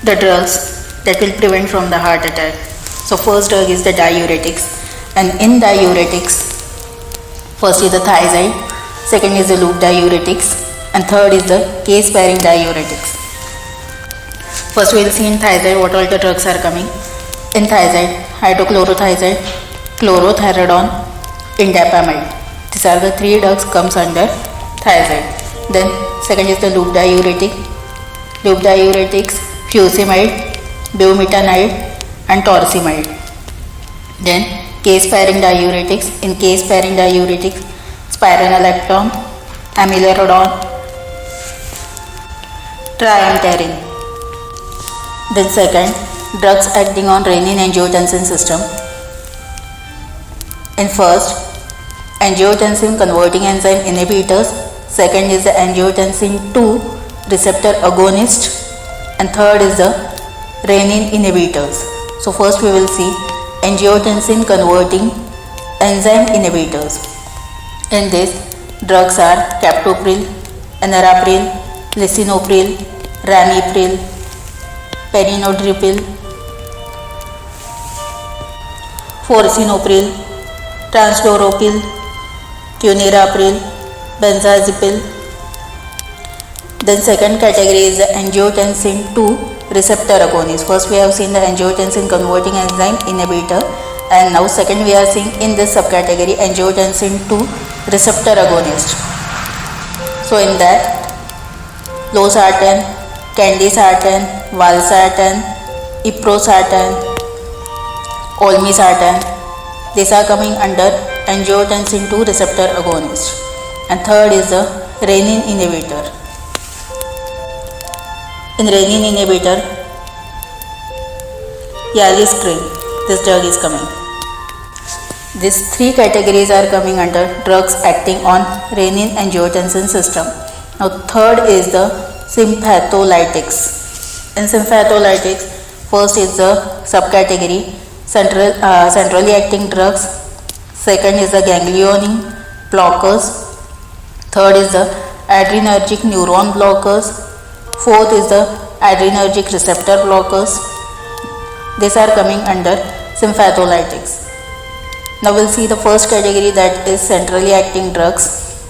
the drugs that will prevent from the heart attack. So first drug is the diuretics, and in diuretics, first is the thiazide, second is the loop diuretics, and third is the case sparing diuretics. First we will see in thiazide what all the drugs are coming. In thiazide, hydrochlorothiazide, chlorothiazidone, indapamide. These are the three drugs comes under thiazide. Then second is the loop diuretic. Loop diuretics, furosemide, bumetanide and torsemide. Then case sparing diuretics. In case sparing diuretics, spironolactone, amiodarone, triamterene. Then second, drugs acting on renin-angiotensin system. In first, angiotensin converting enzyme inhibitors. Second is the angiotensin 2 receptor agonist, and third is the renin inhibitors. So first we will see angiotensin converting enzyme inhibitors. In this, drugs are captopril, enalapril, lisinopril, ramipril, perinodripil, forcinopril, transdoropil, cunirapril, benzazepine. Then second category is the angiotensin 2 receptor agonist. First we have seen the angiotensin converting enzyme inhibitor, and now second we are seeing in this subcategory angiotensin 2 receptor agonist. So in that, losartan, candesartan, valsartan, iprosartan, olmesartan, these are coming under angiotensin 2 receptor agonist. And third is the renin inhibitor. In renin inhibitor, Yaliscrin, this drug is coming. These three categories are coming under drugs acting on renin-angiotensin system. Now third is the sympatholytics. In sympatholytics, first is the subcategory centrally acting drugs. Second is the ganglionin blockers. Third is the adrenergic neuron blockers. Fourth is the adrenergic receptor blockers. These are coming under sympatholytics. Now we'll see the first category, that is centrally acting drugs.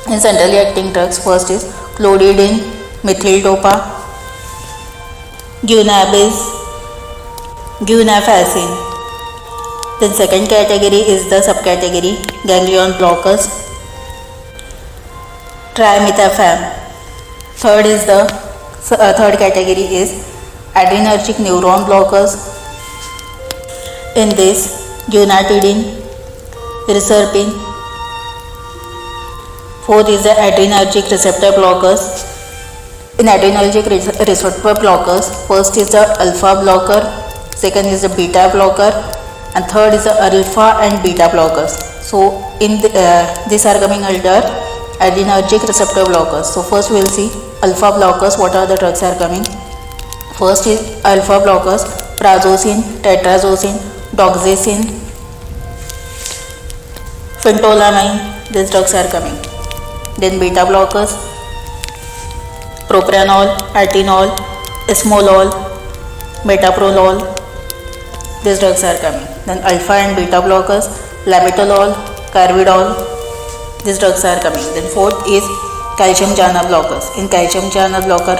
In centrally acting drugs, first is clotidine, methyldopa, guanabase, guanfacine. Then second category is the subcategory ganglion blockers, trimethophan. Third is the third category is adrenergic neuron blockers. In this, guanetidine, reserpine. Fourth is the adrenergic receptor blockers. In adrenergic receptor blockers, first is the alpha blocker, second is the beta blocker, and third is the alpha and beta blockers. So in these are coming under adrenergic receptor blockers. So first we will see alpha blockers. What are the drugs are coming? First is alpha blockers, prazosin, tetrazocin, doxycycline, phentolamine. These drugs are coming. Then beta blockers, propranolol, atenolol, esmolol, metoprolol. These drugs are coming. Then alpha and beta blockers, labetalol, carvedilol. These drugs are coming. Then fourth is calcium channel blockers. In calcium channel blocker,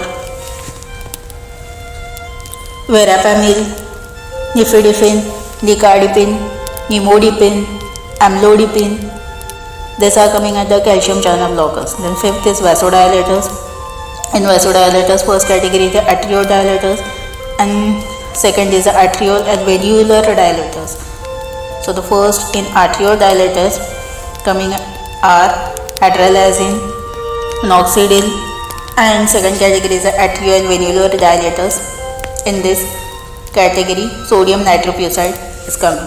verapamil, nifedipine, nicardipine, nimodipine, amlodipine. These are coming under calcium channel blockers. Then fifth is vasodilators. In vasodilators, first category is the arterial dilators, and second is the arterial and venular dilators. So the first in arterial dilators coming are hydralazine, minoxidil, and second category is the arterial and venular dilators. In this category, sodium nitroprusside is coming.